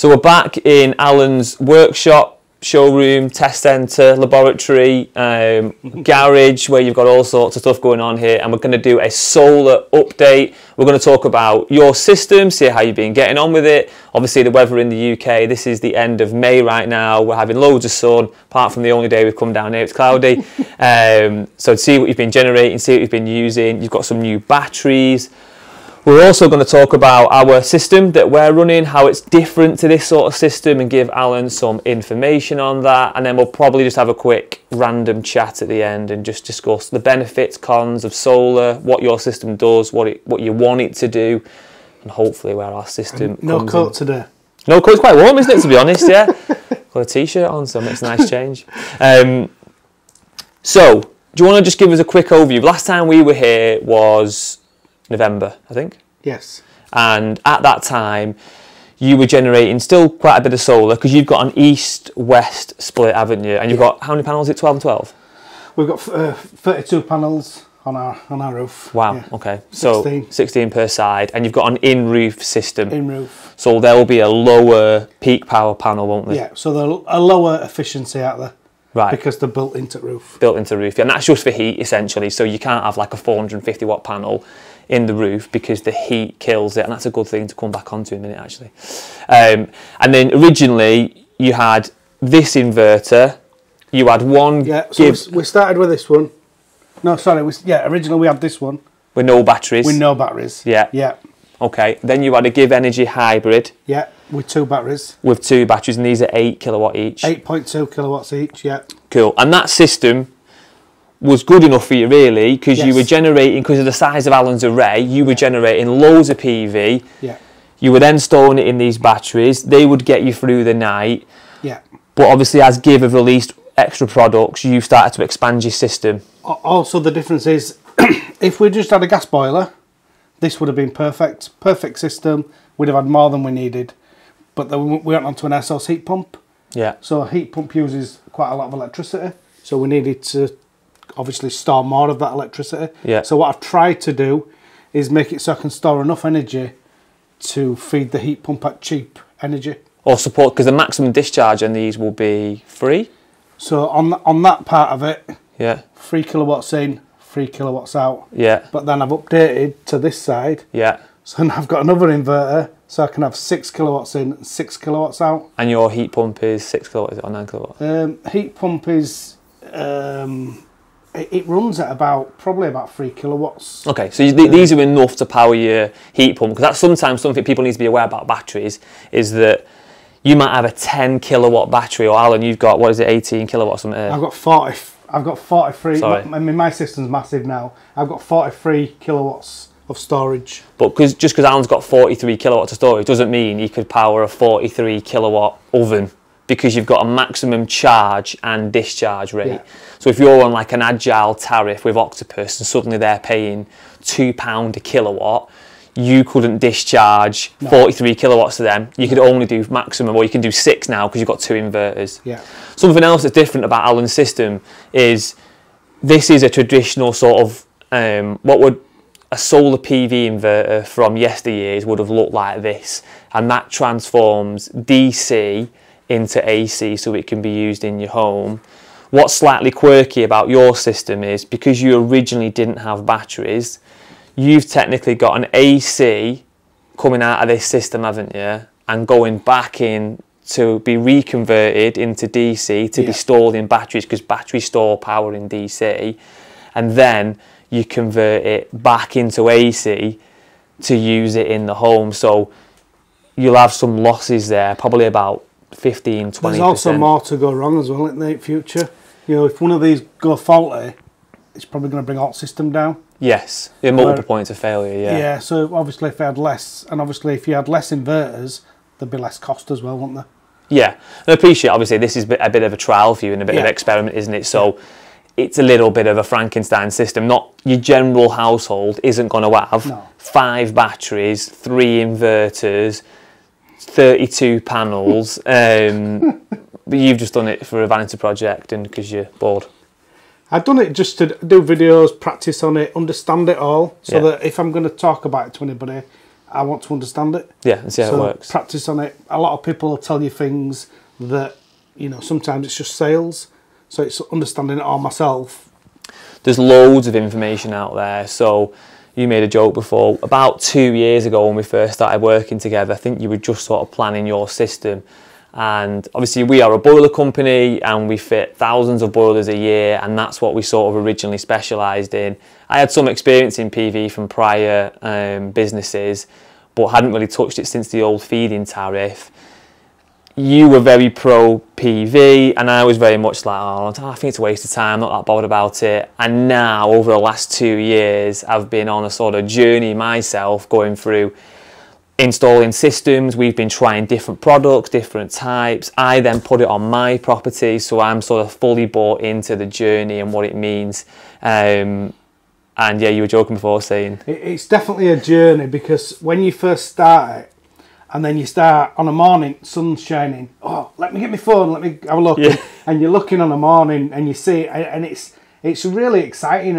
So we're back in Alan's workshop, showroom, test centre, laboratory, garage, where you've got all sorts of stuff going on here, and we're going to do a solar update. We're going to talk about your system, see how you've been getting on with it. Obviously the weather in the UK, this is the end of May right now, we're having loads of sun, apart from the only day we've come down here, it's cloudy. So see what you've been generating, see what you've been using. You've got some new batteries. We're also going to talk about our system that we're running, how it's different to this sort of system, and give Alan some information on that. And then we'll probably just have a quick random chat at the end and just discuss the benefits, cons of solar, what your system does, what you want it to do, and hopefully where our system no comes coat in. today. No coat, it's quite warm, isn't it, to be honest, yeah? Got a t-shirt on, so it makes a nice change. So, do you want to just give us a quick overview? Last time we were here was November, I think. Yes. And at that time, you were generating still quite a bit of solar because you've got an east-west split, haven't you? And you've got, how many panels is it, 12 and 12? We've got 32 panels on our roof. Wow, yeah. okay. 16. So 16 per side, and you've got an in-roof system. In-roof. So there will be a lower peak power panel, won't there? Yeah, so they're a lower efficiency out there. Right. Because they're built into roof. Built into roof, yeah. And that's just for heat, essentially. So you can't have like a 450 watt panel in the roof because the heat kills it, and that's a good thing to come back onto in a minute, actually. And then originally you had this inverter, you had one. Yeah, so we started with this one. No, sorry, originally we had this one. With no batteries. With no batteries. Yeah. Yeah. Okay, then you had a Give Energy hybrid. Yeah, with 2 batteries. With 2 batteries, and these are 8 kilowatt each. 8.2 kilowatts each, yeah. Cool, and that system was good enough for you, really, because you were generating, because of the size of Alan's array, you were generating loads of PV. Yeah. You were then storing it in these batteries. They would get you through the night. Yeah. But obviously, as Give have released extra products, you've started to expand your system. Also, the difference is, if we just had a gas boiler, this would have been perfect. Perfect system. We'd have had more than we needed. But then we went onto an SOS heat pump. Yeah. So a heat pump uses quite a lot of electricity. So we needed to obviously store more of that electricity. Yeah. So what I've tried to do is make it so I can store enough energy to feed the heat pump at cheap energy. Or support, because the maximum discharge on these will be free. So on that part of it, Yeah. 3 kilowatts in, 3 kilowatts out. Yeah. But then I've updated to this side. Yeah. So now I've got another inverter, so I can have 6 kilowatts in and 6 kilowatts out. And your heat pump is 6 kilowatts, is it, or 9 kilowatts? Heat pump is, it runs at probably about 3 kilowatts. Okay, so these are enough to power your heat pump, because that's sometimes something people need to be aware about batteries, is that you might have a 10 kilowatt battery, or Alan, you've got, what is it, 18 kilowatts? I've got 40. I've got 43. Sorry. I mean, my system's massive now. I've got 43 kilowatts of storage. But just because Alan's got 43 kilowatts of storage doesn't mean he could power a 43 kilowatt oven, because you've got a maximum charge and discharge rate. Yeah. So if you're on like an agile tariff with Octopus and suddenly they're paying £2 a kilowatt, you couldn't discharge 43 kilowatts to them. You could only do maximum, or you can do 6 now because you've got 2 inverters. Yeah. Something else that's different about Alan's system is this is a traditional sort of, what would a solar PV inverter from yesteryears would have looked like this. And that transforms DC into AC so it can be used in your home. What's slightly quirky about your system is, because you originally didn't have batteries, you've technically got an AC coming out of this system, haven't you? And going back in to be reconverted into DC to be stored in batteries, because batteries store power in DC. And then you convert it back into AC to use it in the home. So you'll have some losses there, probably about 15, 20%. There's also more to go wrong as well in the future. You know, if one of these go faulty, it's probably going to bring our system down. Yes, there are multiple points of failure, yeah. Yeah, so obviously if they had less, and obviously if you had less inverters, there'd be less cost as well, wouldn't there? Yeah, and I appreciate, obviously, this is a bit of a trial for you and a bit of an experiment, isn't it? So it's a little bit of a Frankenstein system. Not your general household isn't going to have 5 batteries, 3 inverters, 32 panels, but you've just done it for a vanity project and because you're bored. I've done it just to do videos, practice on it, understand it all, so that if I'm going to talk about it to anybody, I want to understand it. Yeah, and see how it works. Practice on it. A lot of people will tell you things that, you know, sometimes it's just sales. So it's understanding it all myself. There's loads of information out there. So you made a joke before. About 2 years ago when we first started working together, I think you were just sort of planning your system. And obviously we are a boiler company and we fit thousands of boilers a year, and that's what we sort of originally specialised in. I had some experience in PV from prior businesses, but hadn't really touched it since the old feed-in tariff. You were very pro PV and I was very much like, oh, I think it's a waste of time, not that bothered about it. And now over the last 2 years I've been on a sort of journey myself, going through installing systems. We've been trying different products, different types. I then put it on my property, so I'm sort of fully bought into the journey and what it means. And yeah, you were joking before saying... It's definitely a journey, because when you first start it, and then you start on a morning, sun's shining, oh, let me get my phone, let me have a look. Yeah. And you're looking on a morning and you see it, and it's really exciting.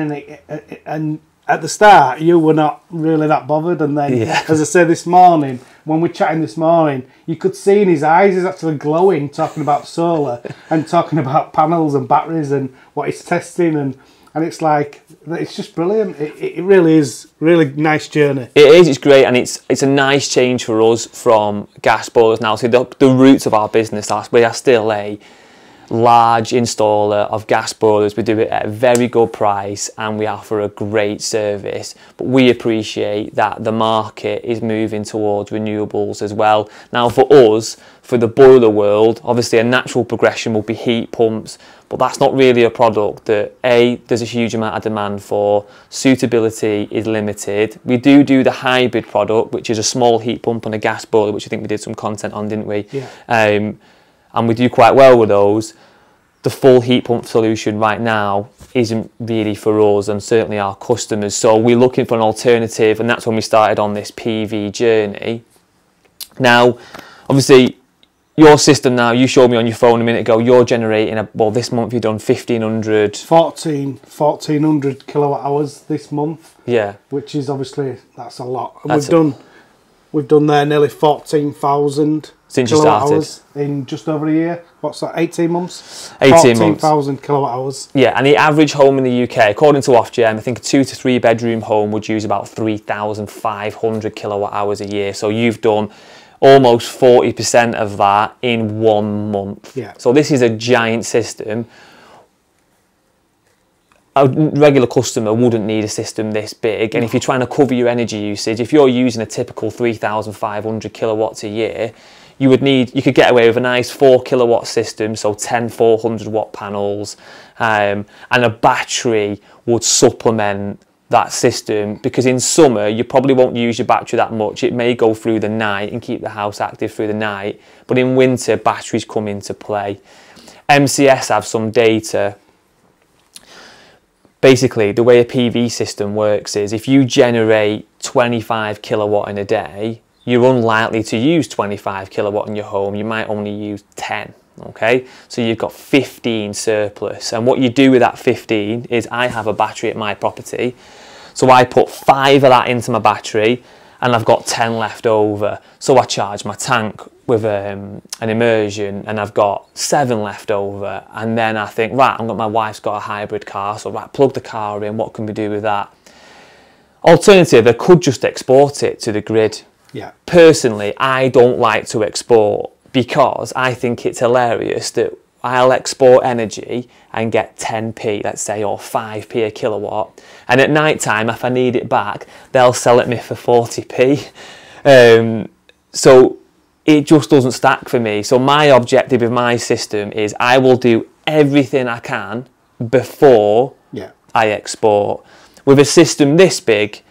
And at the start, you were not really that bothered. And then, as I said this morning, when we're chatting this morning, you could see in his eyes, he's actually glowing, talking about solar and talking about panels and batteries and what he's testing. And it's like, it's just brilliant. It really is really nice journey. It is, it's great, and it's a nice change for us from gas boilers now. So the roots of our business, we are still a large installer of gas boilers. We do it at a very good price and we offer a great service, but we appreciate that the market is moving towards renewables as well. Now for us, for the boiler world, obviously a natural progression will be heat pumps, but that's not really a product that there's a huge amount of demand for. Suitability is limited. We do the hybrid product, which is a small heat pump and a gas boiler, which I think we did some content on, didn't we? Yeah. And we do quite well with those. The full heat pump solution right now isn't really for us and certainly our customers. So we're looking for an alternative, and that's when we started on this PV journey. Now, obviously, your system now, you showed me on your phone a minute ago, you're generating, well, this month you've done 1,400 kilowatt hours this month. Yeah. Which is obviously, that's a lot. And we've done there nearly 14,000 since you started hours in just over a year. What's that, 18 months? 18 months. 14,000 kilowatt hours. Yeah, and the average home in the UK, according to Ofgem, I think a 2 to 3 bedroom home would use about 3,500 kilowatt hours a year. So you've done almost 40% of that in 1 month. Yeah. So this is a giant system. A regular customer wouldn't need a system this big, and if you're trying to cover your energy usage, if you're using a typical 3,500 kilowatts a year, you could get away with a nice 4 kilowatt system, so 10 400 watt panels, and a battery would supplement that system, because in summer you probably won't use your battery that much. It may go through the night and keep the house active through the night, but in winter batteries come into play. MCS have some data. Basically, the way a PV system works is if you generate 25 kilowatt in a day, you're unlikely to use 25 kilowatt in your home. You might only use 10, okay? So you've got 15 surplus. And what you do with that 15 is I have a battery at my property. So I put 5 of that into my battery and I've got 10 left over. So I charge my tank with an immersion and I've got 7 left over, and then I think, right, my wife's got a hybrid car, so right, plug the car in, what can we do with that? Alternative, I could just export it to the grid. Yeah. Personally, I don't like to export because I think it's hilarious that I'll export energy and get 10p, let's say, or 5p a kilowatt, and at night time, if I need it back, they'll sell it me for 40p. So it just doesn't stack for me. So my objective with my system is I will do everything I can before I export. With a system this big,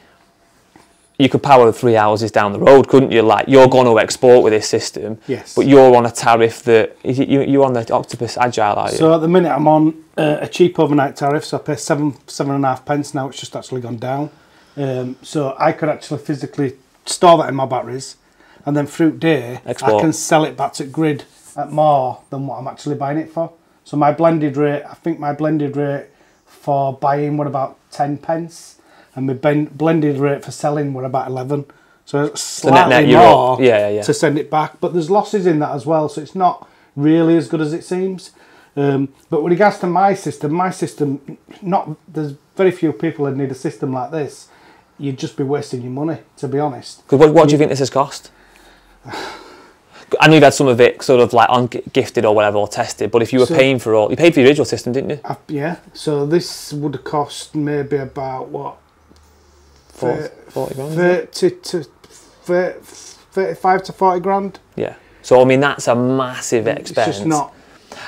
you could power 3 houses down the road, couldn't you? Like, you're going to export with this system, yes, but you're on a tariff that, you're on the Octopus Agile, are you? So at the minute I'm on a cheap overnight tariff, so I pay 7.5 pence now. It's just actually gone down. So I could actually physically store that in my batteries, and then through day, export. I can sell it back to grid at more than what I'm actually buying it for. So my blended rate, I think my blended rate for buying were about 10 pence, and my blended rate for selling were about 11. So it's slightly more to send it back. But there's losses in that as well, so it's not really as good as it seems. But with regards to my system, there's very few people that need a system like this. You'd just be wasting your money, to be honest. Because what do you think this has cost? I know you've had some of it sort of like gifted or whatever, or tested, but if you were paying for all, you paid for the original system, didn't you? Yeah, so this would have cost maybe about, what? 40 grand? 35 to 40 grand. Yeah. So, I mean, that's a massive expense. It's just not.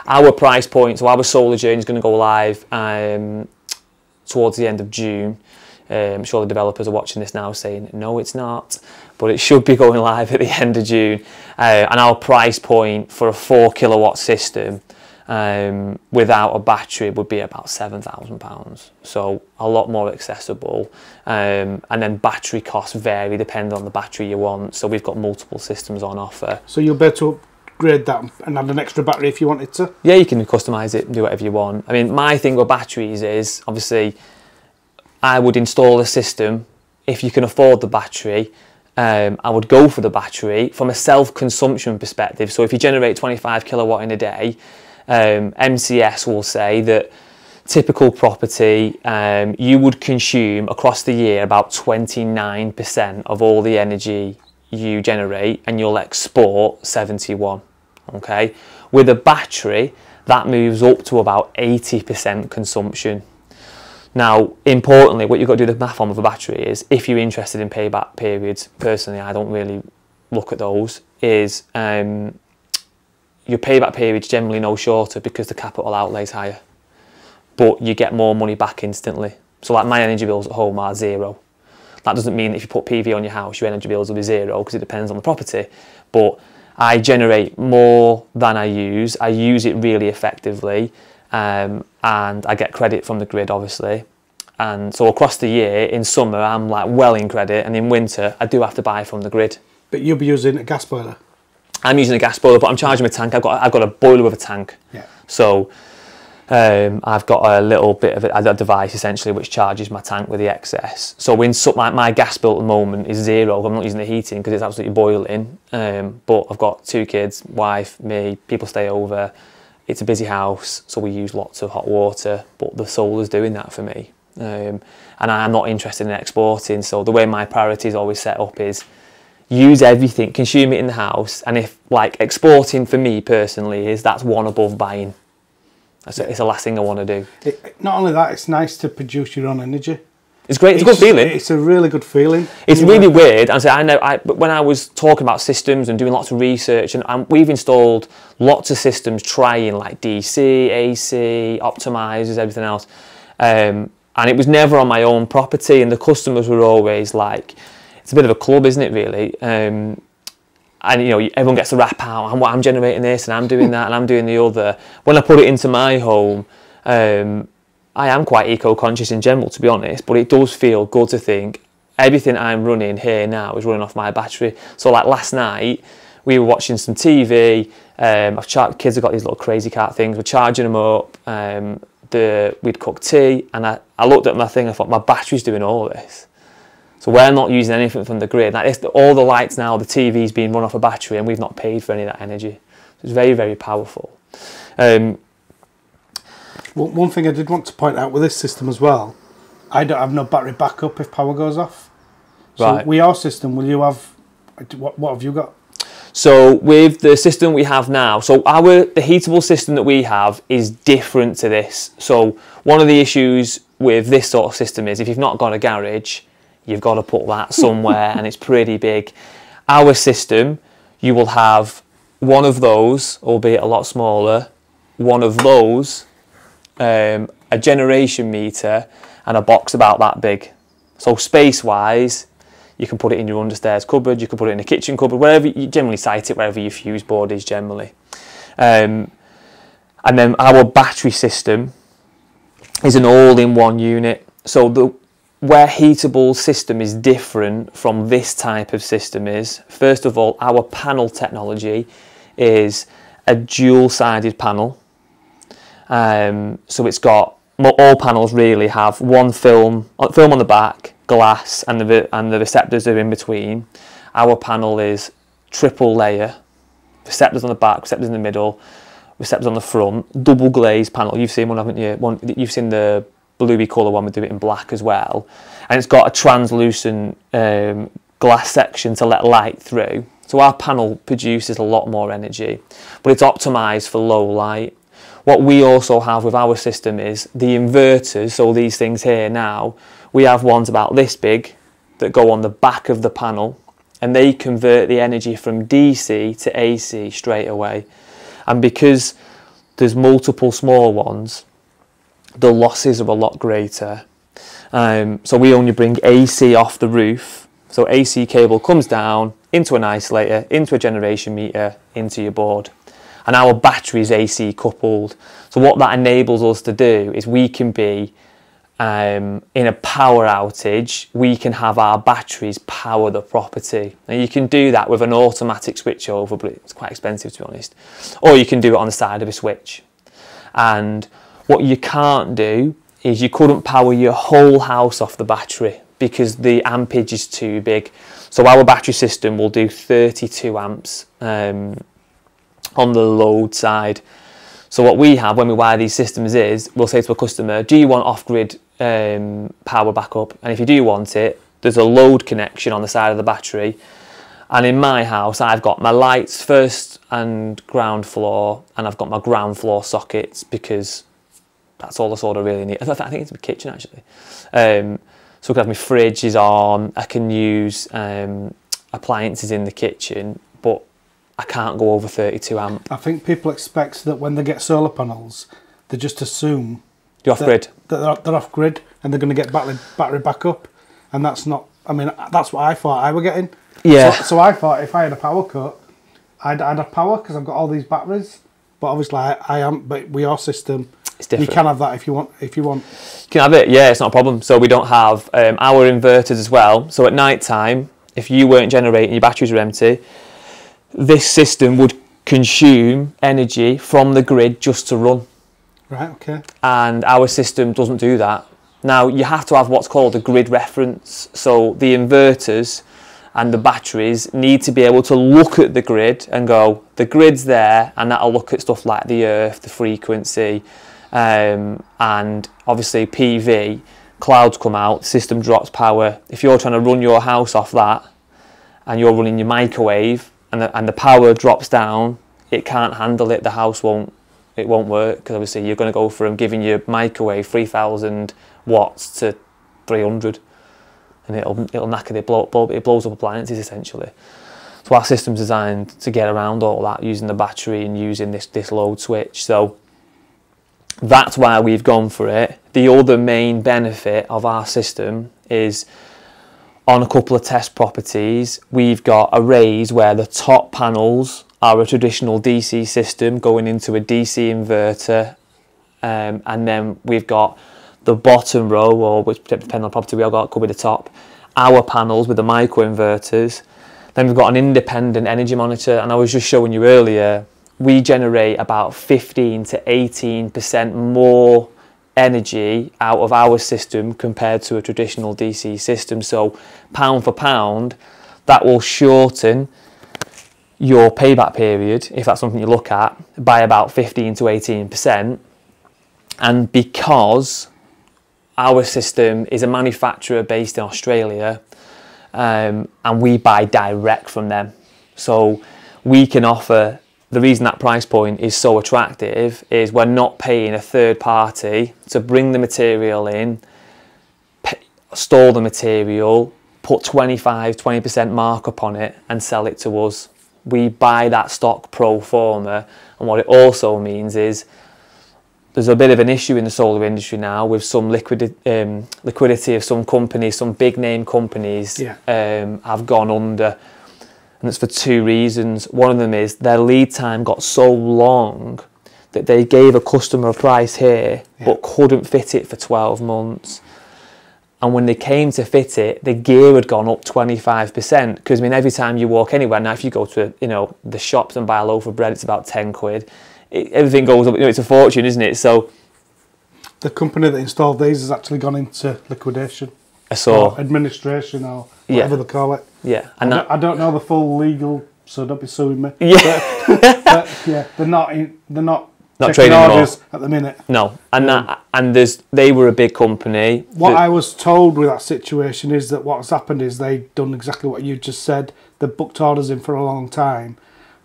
Our price point, so our solar journey is going to go live towards the end of June. I'm sure the developers are watching this now saying, no, it's not. But it should be going live at the end of June. And our price point for a 4 kilowatt system without a battery would be about £7,000. So a lot more accessible. And then battery costs vary depending on the battery you want. So we've got multiple systems on offer. So you'll be able to upgrade that and add an extra battery if you wanted to? Yeah, you can customise it and do whatever you want. I mean, my thing with batteries is, obviously, I would install a system if you can afford the battery. I would go for the battery from a self-consumption perspective. So if you generate 25 kilowatt in a day, MCS will say that typical property, you would consume across the year about 29% of all the energy you generate, and you'll export 71. Okay, with a battery, that moves up to about 80% consumption. Now, importantly, what you've got to do the math on with a battery is, if you're interested in payback periods, personally, I don't really look at those, is your payback period's generally no shorter because the capital outlay is higher. But you get more money back instantly. So like my energy bills at home are zero. That doesn't mean that if you put PV on your house, your energy bills will be zero, because it depends on the property. But I generate more than I use it really effectively. And I get credit from the grid, obviously. And so across the year, in summer, I'm like well in credit, and in winter, I do have to buy from the grid. But you'll be using a gas boiler? I'm using a gas boiler, but I'm charging my tank. I've got a boiler with a tank. Yeah. So I've got a little bit of a device essentially which charges my tank with the excess. So when my gas bill at the moment is zero, I'm not using the heating because it's absolutely boiling. But I've got 2 kids, wife, me, people stay over. It's a busy house, so we use lots of hot water, but the solar's doing that for me. And I'm not interested in exporting, so the way my priority is always set up is use everything, consume it in the house, and if like exporting for me personally that's one above buying. It's the last thing I want to do. Not only that, it's nice to produce your own energy. It's great. It's a good feeling. It's a really good feeling. It's really weird. And but when I was talking about systems and doing lots of research, and we've installed lots of systems, trying like DC, AC, optimizers, everything else, and it was never on my own property. And the customers were always like, "It's a bit of a club, isn't it? Really." And everyone gets to rap out, and I'm generating this, and I'm doing that, and I'm doing the other. When I put it into my home, I am quite eco-conscious in general, to be honest, but it does feel good to think everything I'm running here now is running off my battery. So like last night, we were watching some TV, kids have got these little crazy cat things, we're charging them up, we'd cook tea, and I looked at my thing, I thought, my battery's doing all this. So we're not using anything from the grid. Like all the lights now, the TV's being run off a battery, and we've not paid for any of that energy. So it's very, very powerful. Well, one thing I did want to point out with this system as well, I don't have no battery backup if power goes off. So right. With your system, will you have, what have you got? So with the system we have now, the heatable system that we have is different to this. So one of the issues with this sort of system is if you've not got a garage, you've got to put that somewhere and it's pretty big. Our system, you will have one of those, albeit a lot smaller, one of those, a generation meter, and a box about that big. So space-wise, you can put it in your understairs cupboard, you can put it in a kitchen cupboard, wherever you generally site it, wherever your fuse board is generally. And then our battery system is an all-in-one unit. So where heatable system is different from this type of system is, first of all, our panel technology is a dual-sided panel. So it's got, all panels really have one film on the back, glass, and the receptors are in between. Our panel is triple layer, receptors on the back, receptors in the middle, receptors on the front, double glazed panel. You've seen one, haven't you? You've seen the bluey colour one, we do it in black as well. And it's got a translucent glass section to let light through. So our panel produces a lot more energy, but it's optimised for low light. What we also have with our system is the inverters, so these things here now, we have ones about this big that go on the back of the panel, and they convert the energy from DC to AC straight away. And because there's multiple small ones, the losses are a lot greater. So we only bring AC off the roof. So AC cable comes down into an isolator, into a generation meter, into your board. And our battery is AC coupled. So what that enables us to do is we can be in a power outage, we can have our batteries power the property. And you can do that with an automatic switch over, but it's quite expensive to be honest. Or you can do it on the side of a switch. And what you can't do is you couldn't power your whole house off the battery because the ampage is too big. So our battery system will do 32 amps on the load side. So what we have when we wire these systems is, we'll say to a customer, do you want off-grid power backup? And if you do want it, there's a load connection on the side of the battery. And in my house, I've got my lights first and ground floor, and I've got my ground floor sockets because that's all I sort of really need. I think it's my kitchen actually. So I can have my fridge is on, I can use appliances in the kitchen, but I can't go over 32 amp. I think people expect that when they get solar panels, they just assume you're off grid. That they're off grid and they're going to get battery backup, and that's not. I mean, that's what I thought I were getting. Yeah. So I thought if I had a power cut, I'd have power because I've got all these batteries. But obviously I am. But with your system, it's different. You can have that if you want. You can have it. Yeah, it's not a problem. So we don't have our inverters as well. So at night time, if you weren't generating, your batteries are empty, this system would consume energy from the grid just to run. Right, okay. And our system doesn't do that. Now, you have to have what's called a grid reference. So the inverters and the batteries need to be able to look at the grid and go, the grid's there, and that'll look at stuff like the earth, the frequency, and obviously PV, clouds come out, system drops power. If you're trying to run your house off that, and you're running your microwave, and the power drops down, it can't handle it, the house won't work, because obviously you're going to go from giving your microwave 3,000 watts to 300, and it'll knacker it, it blows up appliances essentially. So our system's designed to get around all that using the battery and using this load switch. So that's why we've gone for it. The other main benefit of our system is on a couple of test properties, we've got arrays where the top panels are a traditional DC system going into a DC inverter, and then we've got the bottom row, or which depending on the property we have got, could be the top, our panels with the micro inverters. Then we've got an independent energy monitor, and I was just showing you earlier, we generate about 15 to 18% more energy out of our system compared to a traditional DC system. So pound for pound, that will shorten your payback period, if that's something you look at, by about 15 to 18%. And because our system is a manufacturer based in Australia, and we buy direct from them, so we can offer, the reason that price point is so attractive is we're not paying a third party to bring the material in, store the material, put 20% markup on it and sell it to us. We buy that stock pro forma, and what it also means is there's a bit of an issue in the solar industry now with some liquidity of some companies, some big name companies have gone under, and it's for two reasons. One of them is their lead time got so long that they gave a customer a price here but couldn't fit it for 12 months. And when they came to fit it, the gear had gone up 25%. Because I mean, every time you walk anywhere now, if you go to the shops and buy a loaf of bread, it's about 10 quid. Everything goes up. It's a fortune, isn't it? So the company that installed these has actually gone into liquidation. I saw. Or administration, or whatever they call it. Yeah, and I don't know the full legal, so don't be suing me. Yeah, but yeah, they're not trading orders anymore at the minute. No, and they were a big company. What I was told with that situation is that what's happened is they've done exactly what you just said. They booked orders in for a long time,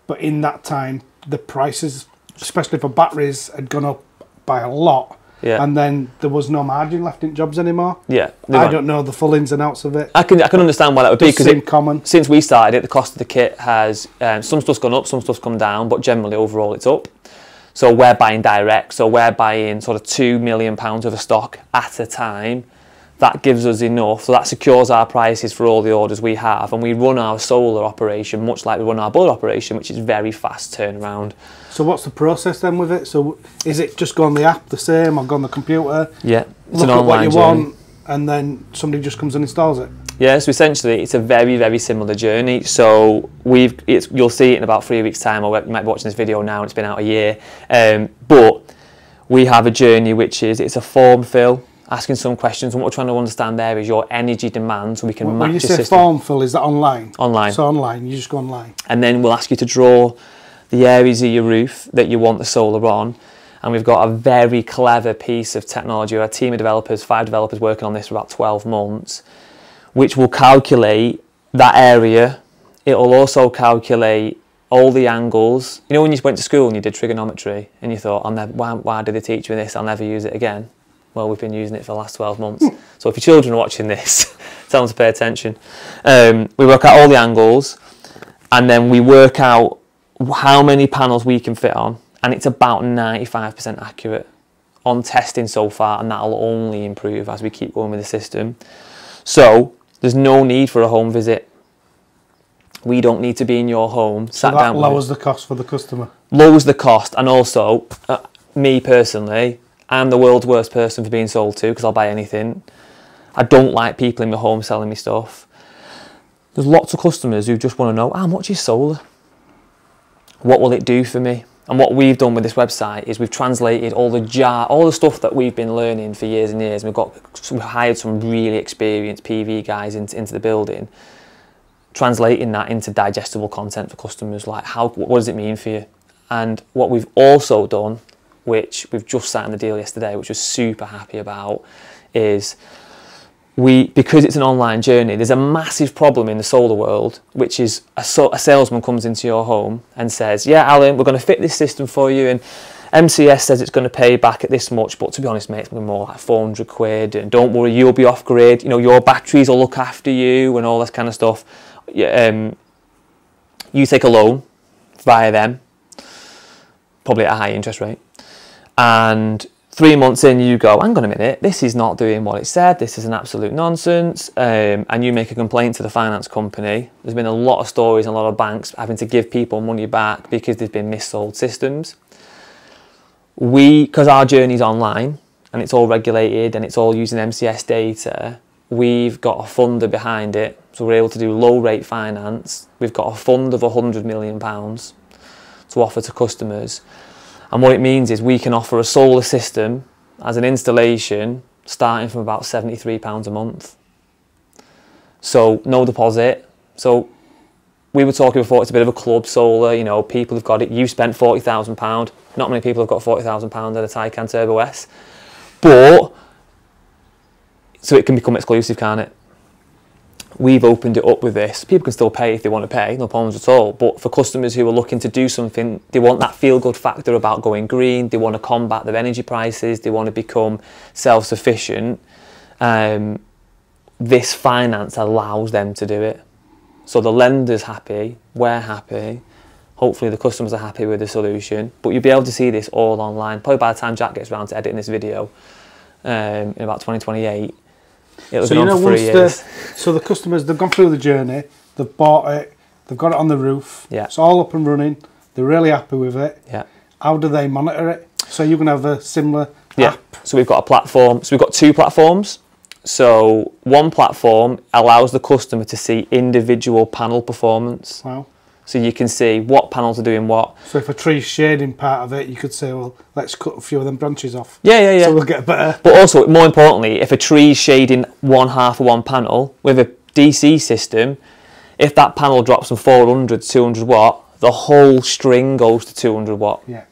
but in that time the prices, especially for batteries, had gone up by a lot. Yeah. And then there was no margin left in jobs anymore. Yeah. I don't know the full ins and outs of it. I can understand why that would be, because common. Since we started it, the cost of the kit has some stuff's gone up, some stuff's come down, but generally overall it's up. So we're buying direct, so we're buying sort of £2 million of a stock at a time. That gives us enough, so that secures our prices for all the orders we have, and we run our solar operation much like we run our boiler operation, which is very fast turnaround. So what's the process then with it? So is it just go on the app the same, or go on the computer? Yeah, it's look at what you want, and then somebody just comes and installs it? Yeah, so essentially it's a very, very similar journey. So you'll see it in about 3 weeks' time, or you might be watching this video now and it's been out a year. But we have a journey which is, it's a form fill, asking some questions, and what we're trying to understand there is your energy demand, so we can match your system. When you say form fill, is that online? Online. So online, you just go online. And then we'll ask you to draw the areas of your roof that you want the solar on, and we've got a very clever piece of technology. We're a team of developers, 5 developers working on this for about 12 months, which will calculate that area. It'll also calculate all the angles. You know when you went to school and you did trigonometry and you thought, why did they teach me this? I'll never use it again. Well, we've been using it for the last 12 months. So if your children are watching this, tell them to pay attention. We work out all the angles, and then we work out how many panels we can fit on, and it's about 95% accurate on testing so far, and that'll only improve as we keep going with the system. So there's no need for a home visit. We don't need to be in your home. So that lowers the cost for the customer. Lowers the cost, and also, me personally, I'm the world's worst person for being sold to, because I'll buy anything. I don't like people in my home selling me stuff. There's lots of customers who just want to know, how much is solar? What will it do for me? And what we've done with this website is we've translated all the stuff that we've been learning for years and years. We've hired some really experienced PV guys into the building, translating that into digestible content for customers, like what does it mean for you? And what we've also done, which we've just signed the deal yesterday, which we're super happy about, is because it's an online journey, there's a massive problem in the solar world, which is a salesman comes into your home and says, yeah, Alan, we're going to fit this system for you, and MCS says it's going to pay back at this much, but to be honest, mate, it's going to be more like 400 quid, and don't worry, you'll be off grid, you know, your batteries will look after you, and all this kind of stuff. You take a loan via them, probably at a high interest rate, and 3 months in you go, hang on a minute, this is not doing what it said, this is an absolute nonsense, and you make a complaint to the finance company. There's been a lot of stories and a lot of banks having to give people money back because there's been missold systems. Because our journey's online and it's all regulated and it's all using MCS data, we've got a funder behind it, so we're able to do low rate finance. We've got a fund of £100 million to offer to customers. And what it means is we can offer a solar system as an installation starting from about £73 a month. So no deposit. So we were talking before, it's a bit of a club solar, you know, people have got it. You spent £40,000. Not many people have got £40,000 at a Taycan Turbo S. But, so it can become exclusive, can't it? We've opened it up with this. People can still pay if they want to pay, no problems at all. But for customers who are looking to do something, they want that feel-good factor about going green, they want to combat their energy prices, they want to become self-sufficient, this finance allows them to do it. So the lender's happy, we're happy, hopefully the customers are happy with the solution. But you'll be able to see this all online. Probably by the time Jack gets around to editing this video, in about 2028, it'll be on for 3 years. So the customers, they've gone through the journey, they've bought it, they've got it on the roof, yeah. It's all up and running, they're really happy with it. Yeah. How do they monitor it? So you're going to have a similar app? So we've got a platform, so we've got 2 platforms. So one platform allows the customer to see individual panel performance. Wow. So you can see what panels are doing what. So if a tree's shading part of it, you could say, well, let's cut a few of them branches off. Yeah. So we'll get better. But also, more importantly, if a tree's shading one half of one panel, with a DC system, If that panel drops from 400 to 200 watt, the whole string goes to 200 watt. Yeah.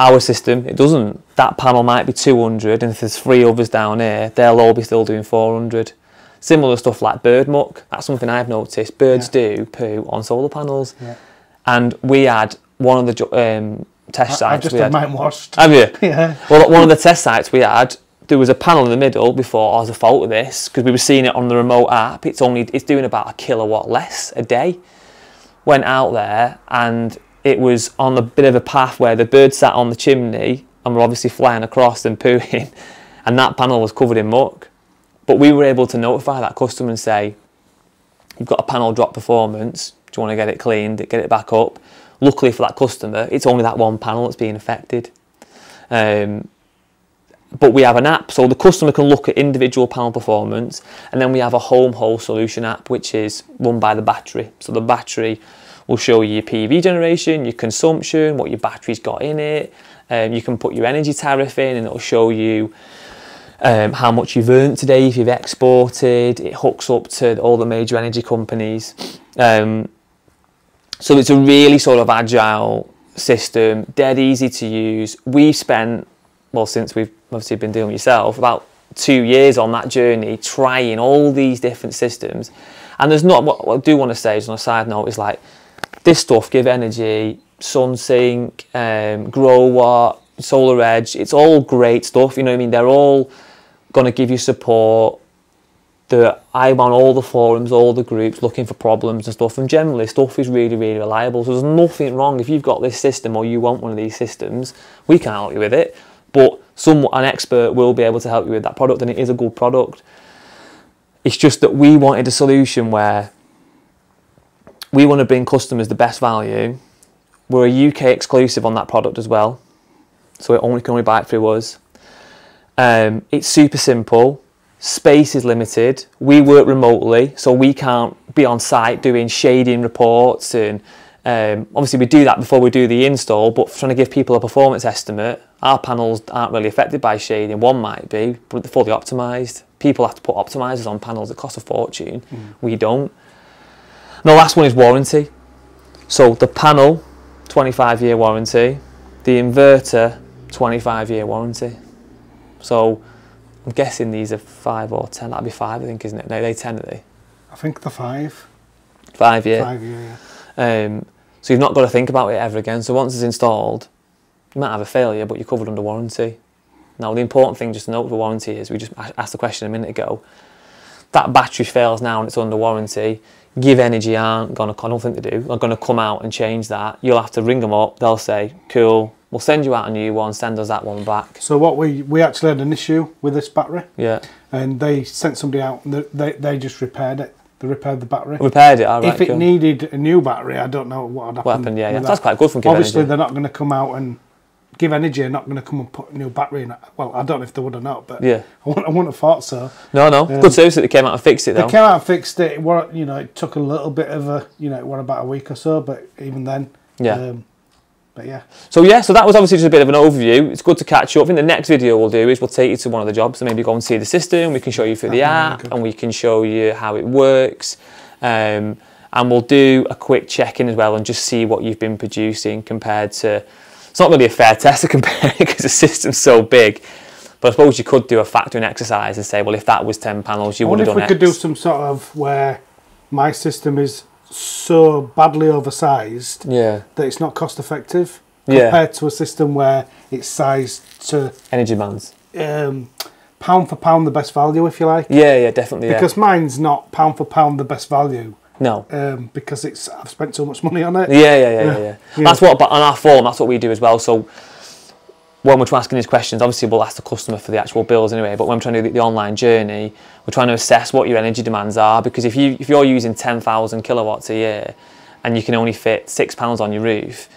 Our system, it doesn't. That panel might be 200, and if there's 3 others down here, they'll all be still doing 400. Similar stuff like bird muck. That's something I've noticed. Birds do poo on solar panels. Yeah. And we had one of the test sites. I just had mine washed. Have you? Yeah. Well, one of the test sites we had, there was a panel in the middle before. I was a fault of this because we were seeing it on the remote app. It's doing about a kilowatt less a day. Went out there and it was on a bit of a path where the bird sat on the chimney and were obviously flying across and pooing, and that panel was covered in muck. But we were able to notify that customer and say, you've got a panel drop performance, do you want to get it cleaned, get it back up? Luckily for that customer, it's only that one panel that's being affected. But we have an app, so the customer can look at individual panel performance, and then we have a home hole solution app, which is run by the battery. So the battery will show you your PV generation, your consumption, what your battery's got in it. You can put your energy tariff in, and it'll show you how much you've earned today if you've exported. It hooks up to all the major energy companies. So it's a really sort of agile system, dead easy to use. We've spent, well, since we've obviously been doing it yourself, about 2 years on that journey, trying all these different systems. And there's not, what I do want to say is on a side note, is like, this stuff, Give Energy, SunSync, GrowWatt, Solar Edge, it's all great stuff, you know what I mean? They're all going to give you support. I'm on all the forums, all the groups, looking for problems and stuff, and generally stuff is really, really reliable. So there's nothing wrong if you've got this system or you want one of these systems, we can help you with it, but an expert will be able to help you with that product, and it is a good product. It's just that we wanted a solution where we want to bring customers the best value. We're a UK exclusive on that product as well, so it can only buy it through us. It's super simple. Space is limited. We work remotely, so we can't be on site doing shading reports, and obviously we do that before we do the install, but trying to give people a performance estimate, our panels aren't really affected by shading. One might be, but they're fully optimised. People have to put optimisers on panels that cost a fortune. We don't. And the last one is warranty. So the panel, 25-year warranty. The inverter, 25-year warranty. So I'm guessing these are 5 or 10. That'd be 5, I think, isn't it? No, they 10, are they? I think the 5. 5 year. 5 year, yeah. So you've not got to think about it ever again. So once it's installed, you might have a failure, but you're covered under warranty. Now, the important thing just to note with warranty is, we just asked the question a minute ago, that battery fails now and it's under warranty. Give Energy aren't going to, I don't think they do, are going to come out and change that. You'll have to ring them up. They'll say, cool, we'll send you out a new one, send us that one back. So what we actually had an issue with this battery. Yeah. And they sent somebody out and they just repaired it. They repaired the battery. Repaired it, all right. If it needed a new battery, I don't know what would happen. What happened, yeah. That's quite good from Give Obviously, Energy. they're not going to come out and Give Energy are not going to come and put a new battery in. Well, I don't know if they would or not, but yeah. I wouldn't have thought so. No. Good service that they came out and fixed it, though. They came out and fixed it. It took a little bit of it were about a week or so, but even then. Yeah. But yeah. So that was obviously just a bit of an overview. It's good to catch up. I think the next video we'll do is we'll take you to one of the jobs and maybe go and see the system. We can show you through the app, and we can show you how it works. And we'll do a quick check-in as well and just see what you've been producing compared to... It's not really a fair test to compare because the system's so big. But I suppose you could do a factoring exercise and say, well, if that was 10 panels, you would have done X. I wonder if we could do some sort of where my system is so badly oversized that it's not cost effective compared to a system where it's sized to energy demands. Pound for pound the best value, if you like. Yeah, definitely. Because mine's not pound for pound the best value. No. Because I've spent so much money on it. Yeah. That's what, but on our forum, that's what we do as well. So when we're asking these questions, obviously we'll ask the customer for the actual bills anyway, but when we're trying to do the online journey, we're trying to assess what your energy demands are, because if you're using 10,000 kilowatts a year and you can only fit £6 on your roof,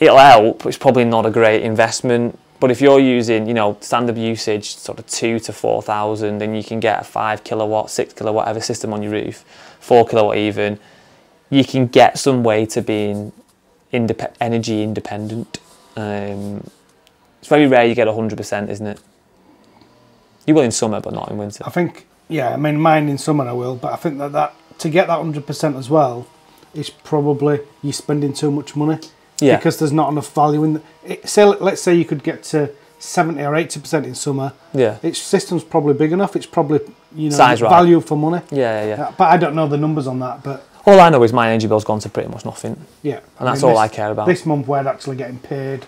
it'll help, but it's probably not a great investment. But if you're using, standard usage, sort of 2,000 to 4,000, then you can get a 5 kilowatt, 6 kilowatt, whatever system on your roof, 4 kilowatt even, you can get some way to being energy independent. It's very rare you get 100%, isn't it? You will in summer, but not in winter. I think, mine in summer I will, but I think that to get that 100% as well, it's probably you're spending too much money. Yeah. Because there's not enough value in let's say you could get to 70 or 80% in summer. Yeah. Its system's probably big enough. It's probably, you know, Size right. value for money. Yeah. But I don't know the numbers on that. But all I know is my energy bill's gone to pretty much nothing. Yeah. And that's all I care about. This month we're actually getting paid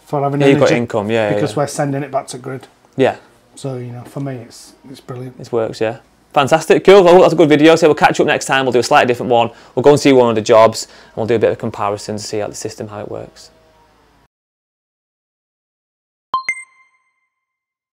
for having energy. You've got income, because we're sending it back to grid. Yeah. So, you know, for me, it's brilliant. It works, yeah. Fantastic, cool. I hope that's a good video. So we'll catch up next time. We'll do a slightly different one. We'll go and see one of the jobs, and we'll do a bit of a comparison to see how the system, how it works.